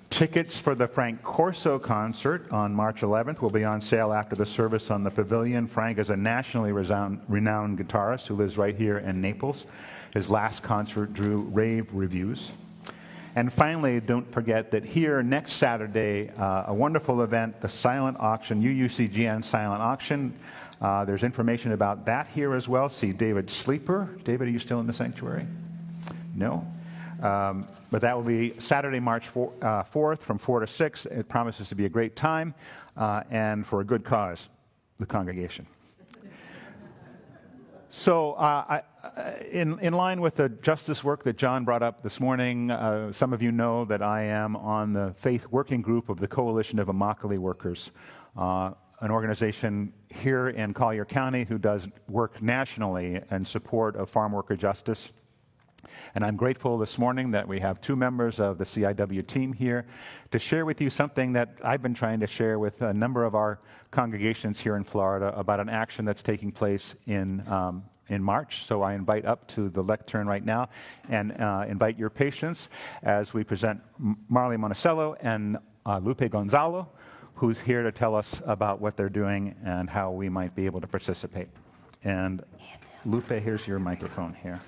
Tickets for the Frank Corso concert on March 11th will be on sale after the service on the Pavilion. Frank is a nationally renowned guitarist who lives right here in Naples. His last concert drew rave reviews. And finally, don't forget that here next Saturday, a wonderful event, the silent auction, UUCGN silent auction. There's information about that here as well. See David Sleeper. David, are you still in the sanctuary? No? But that will be Saturday, March 4th from 4 to 6. It promises to be a great time and for a good cause, the congregation. So in line with the justice work that John brought up this morning, some of you know that I am on the faith working group of the Coalition of Immokalee Workers, an organization here in Collier County who does work nationally in support of farm worker justice. And I'm grateful this morning that we have two members of the CIW team here to share with you something that I've been trying to share with a number of our congregations here in Florida about an action that's taking place in March. So I invite up to the lectern right now and invite your patience as we present Marley Monticello and Lupe Gonzalo, who's here to tell us about what they're doing and how we might be able to participate. And Lupe, here's your microphone here.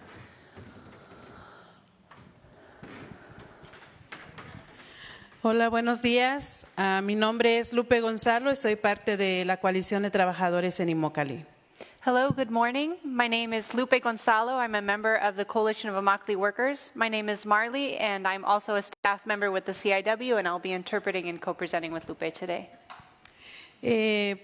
Hola, buenos días. Mi nombre es Lupe Gonzalo y soy parte de la Coalición de Trabajadores en Immokalee. Hello, good morning. My name is Lupe Gonzalo. I'm a member of the Coalition of Immokalee Workers. My name is Marley, and I'm also a staff member with the CIW, and I'll be interpreting and co-presenting with Lupe today.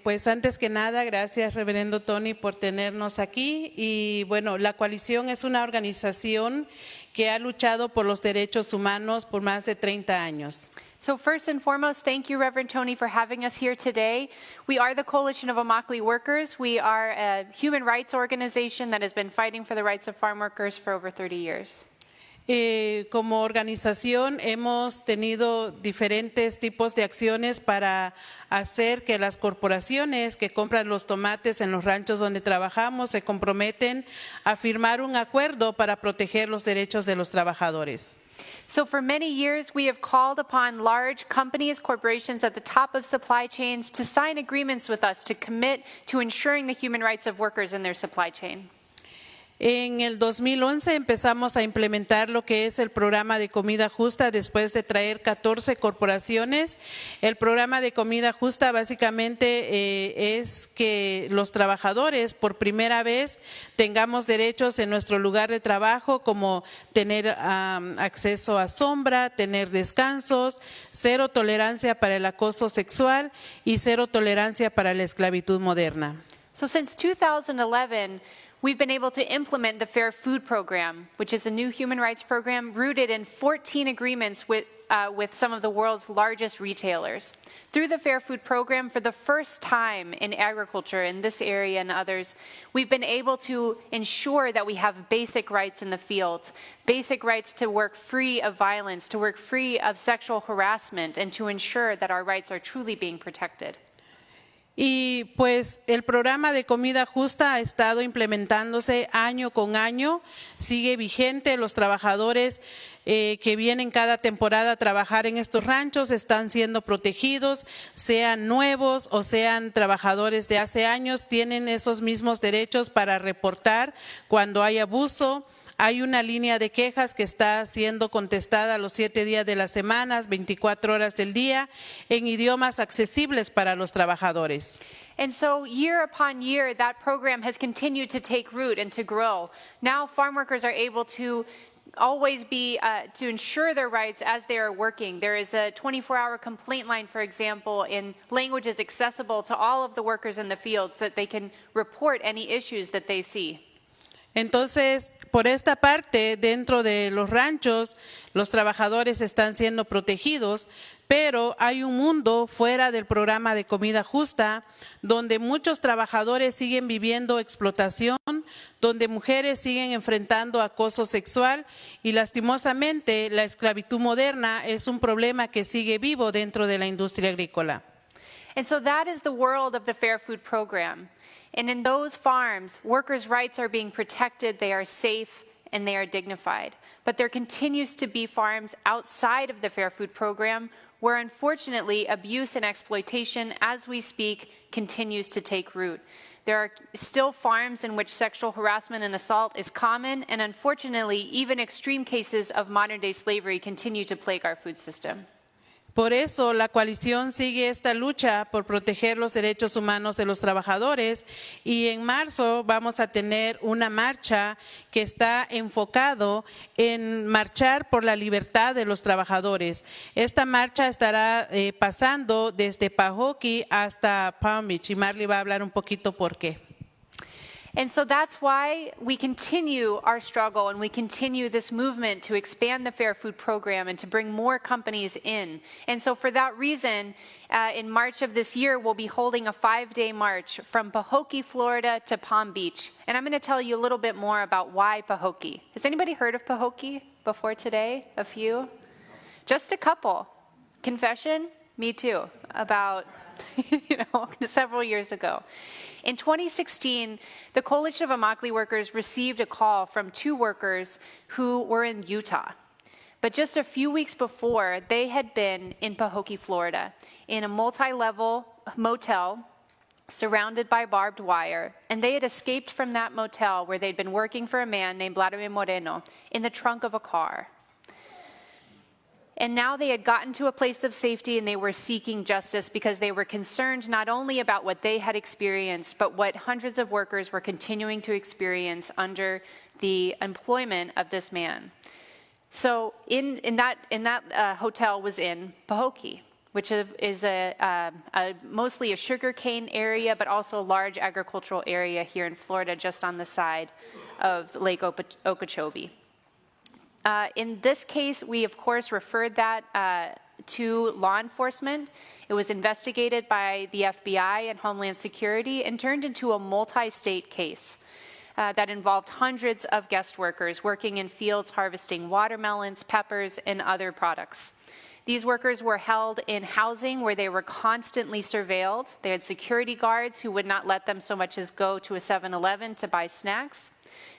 Pues antes que nada, gracias Reverendo Tony por tenernos aquí. Y bueno, la coalición es una organización que ha luchado por los derechos humanos por más de 30 años. So first and foremost, thank you, Reverend Tony, for having us here today. We are the Coalition of Immokalee Workers. We are a human rights organization that has been fighting for the rights of farm workers for over 30 years. Como organización hemos tenido diferentes tipos de acciones para hacer que las corporaciones que compran los tomates en los ranchos donde trabajamos se comprometen a firmar un acuerdo para proteger los derechos de los trabajadores. So for many years, we have called upon large companies, corporations at the top of supply chains to sign agreements with us to commit to ensuring the human rights of workers in their supply chain. En el 2011 empezamos a implementar lo que es el programa de comida justa después de traer 14 corporaciones. El programa de comida justa básicamente es que los trabajadores por primera vez tengamos derechos en nuestro lugar de trabajo, como tener acceso a sombra, tener descansos, cero tolerancia para el acoso sexual y cero tolerancia para la esclavitud moderna. So since 2011, we've been able to implement the Fair Food Program, which is a new human rights program rooted in 14 agreements with some of the world's largest retailers. Through the Fair Food Program, for the first time in agriculture in this area and others, we've been able to ensure that we have basic rights in the field, basic rights to work free of violence, to work free of sexual harassment, and to ensure that our rights are truly being protected. Y pues el programa de comida justa ha estado implementándose año con año, sigue vigente. Los trabajadores que vienen cada temporada a trabajar en estos ranchos están siendo protegidos, sean nuevos o sean trabajadores de hace años, tienen esos mismos derechos para reportar cuando hay abuso. Hay una línea de quejas que está siendo contestada los 7 días de la semana, 24 horas del día, en idiomas accesibles para los trabajadores. And so year upon year, that program has continued to take root and to grow. Now farm workers are able to always be, to ensure their rights as they are working. There is a 24-hour complaint line, for example, in languages accessible to all of the workers in the fields, that they can report any issues that they see. Entonces, por esta parte, dentro de los ranchos, los trabajadores están siendo protegidos, pero hay un mundo fuera del programa de comida justa, donde muchos trabajadores siguen viviendo explotación, donde mujeres siguen enfrentando acoso sexual y lastimosamente la esclavitud moderna es un problema que sigue vivo dentro de la industria agrícola. And so that is the world of the Fair Food Program. And in those farms, workers' rights are being protected, they are safe, and they are dignified. But there continues to be farms outside of the Fair Food Program where unfortunately abuse and exploitation, as we speak, continues to take root. There are still farms in which sexual harassment and assault is common, and unfortunately, even extreme cases of modern-day slavery continue to plague our food system. Por eso la coalición sigue esta lucha por proteger los derechos humanos de los trabajadores y en marzo vamos a tener una marcha que está enfocado en marchar por la libertad de los trabajadores. Esta marcha estará pasando desde Pahokee hasta Palm Beach y Marley va a hablar un poquito por qué. And so that's why we continue our struggle and we continue this movement to expand the Fair Food Program and to bring more companies in. And so for that reason, in March of this year, we'll be holding a 5-day march from Pahokee, Florida to Palm Beach. And I'm going to tell you a little bit more about why Pahokee. Has anybody heard of Pahokee before today? A few? Just a couple. Confession? Me too. About several years ago. In 2016, the Coalition of Immokalee Workers received a call from 2 workers who were in Utah. But just a few weeks before, they had been in Pahokee, Florida, in a multi-level motel surrounded by barbed wire, and they had escaped from that motel where they'd been working for a man named Vladimir Moreno in the trunk of a car. And now they had gotten to a place of safety and they were seeking justice because they were concerned not only about what they had experienced, but what hundreds of workers were continuing to experience under the employment of this man. So in that hotel was in Pahokee, which is mostly a sugarcane area, but also a large agricultural area here in Florida, just on the side of Lake Okeechobee. In this case, we, of course, referred that to law enforcement. It was investigated by the FBI and Homeland Security and turned into a multi-state case that involved hundreds of guest workers working in fields harvesting watermelons, peppers, and other products. These workers were held in housing where they were constantly surveilled. They had security guards who would not let them so much as go to a 7-Eleven to buy snacks.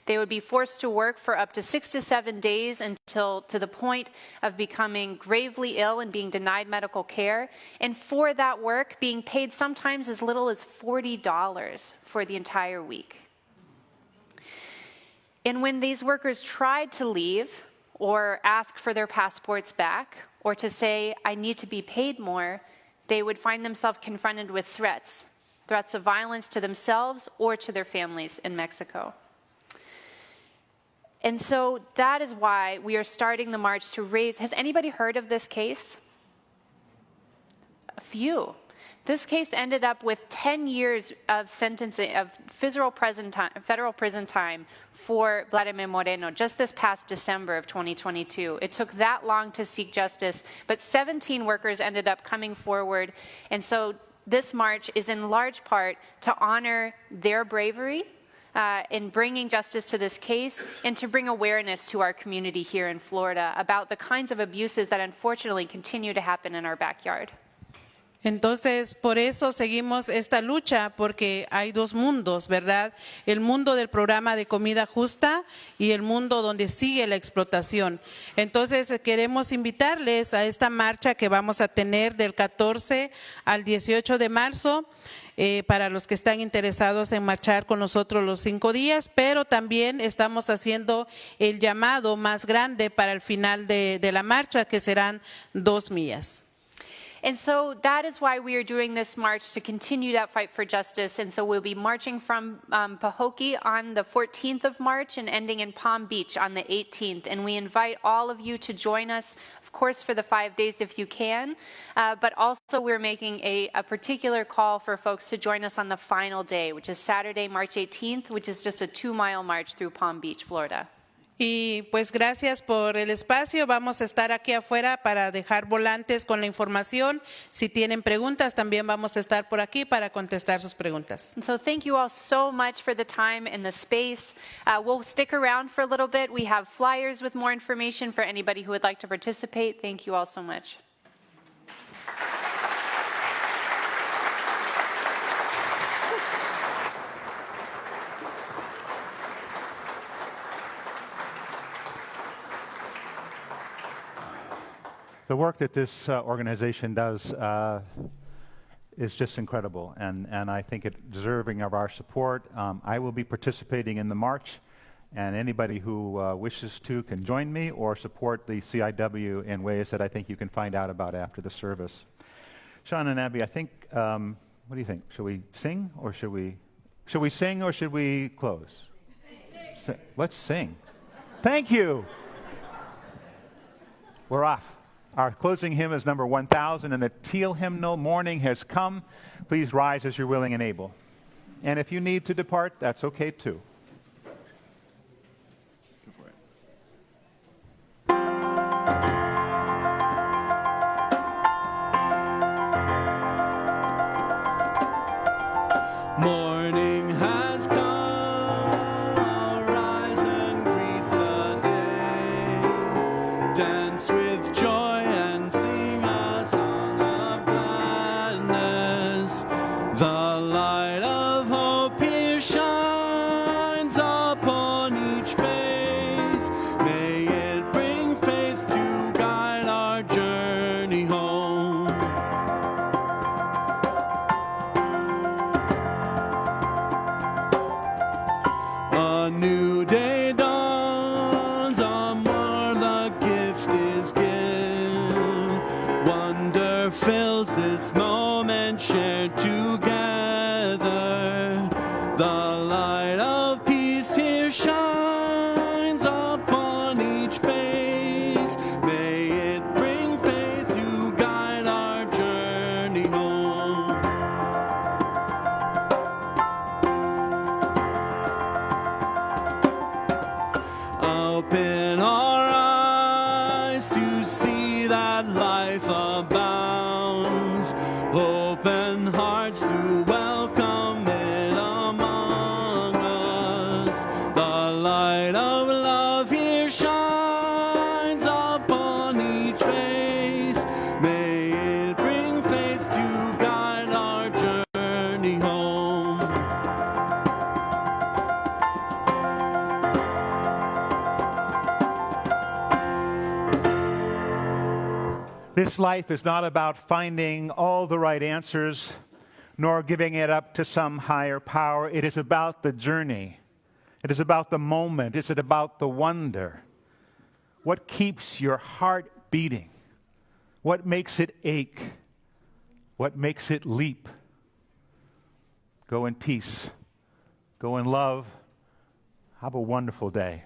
They would be forced to work for up to 6 to 7 days until to the point of becoming gravely ill and being denied medical care. And for that work, being paid sometimes as little as $40 for the entire week. And when these workers tried to leave or ask for their passports back or to say, I need to be paid more, they would find themselves confronted with threats of violence to themselves or to their families in Mexico. And so that is why we are starting the march to raise. Has anybody heard of this case? A few. This case ended up with 10 years of sentencing of federal prison time for Vladimir Moreno just this past December of 2022. It took that long to seek justice, but 17 workers ended up coming forward. And so this march is in large part to honor their bravery in bringing justice to this case and to bring awareness to our community here in Florida about the kinds of abuses that unfortunately continue to happen in our backyard. Entonces, por eso seguimos esta lucha, porque hay 2 mundos, ¿verdad? El mundo del programa de comida justa y el mundo donde sigue la explotación. Entonces, queremos invitarles a esta marcha que vamos a tener del 14 al 18 de marzo, para los que están interesados en marchar con nosotros los 5 días, pero también estamos haciendo el llamado más grande para el final de la marcha, que serán 2 millas. And so that is why we are doing this march, to continue that fight for justice. And so we'll be marching from Pahokee on the 14th of March and ending in Palm Beach on the 18th. And we invite all of you to join us, of course, for the 5 days if you can. But also we're making a particular call for folks to join us on the final day, which is Saturday, March 18th, which is just a 2-mile march through Palm Beach, Florida. Y pues gracias por el espacio. Vamos a estar aquí afuera para dejar volantes con la información. Si tienen preguntas, también vamos a estar por aquí para contestar sus preguntas. And so thank you all so much for the time and the space. We'll stick around for a little bit. We have flyers with more information for anybody who would like to participate. Thank you all so much. The work that this organization does is just incredible, and I think it's deserving of our support. I will be participating in the march, and anybody who wishes to can join me or support the CIW in ways that I think you can find out about after the service. Sean and Abby, I think, what do you think? Should we sing or should we close? Let's sing. Thank you. We're off. Our closing hymn is number 1000, and the teal hymnal, Morning Has Come. Please rise as you're willing and able. And if you need to depart, that's okay too. Morning has come, rise and greet the day. Dance with joy and sing a song of gladness. The light of hope here shines upon each face. May it bring faith to guide our journey home. A new day dawns, a more the gift is given. Wonder fills this moment shared together. The light of peace here shines upon each face. May it bring faith to guide our journey home. Open our eyes to see that life abounds. Open hearts to welcome it among us. The light of love here shines upon each face. May it bring faith to guide our journey home. This life is not about finding all the right answers, nor giving it up to some higher power. It is about the journey. It is about the moment. It's about the wonder. What keeps your heart beating? What makes it ache? What makes it leap? Go in peace. Go in love. Have a wonderful day.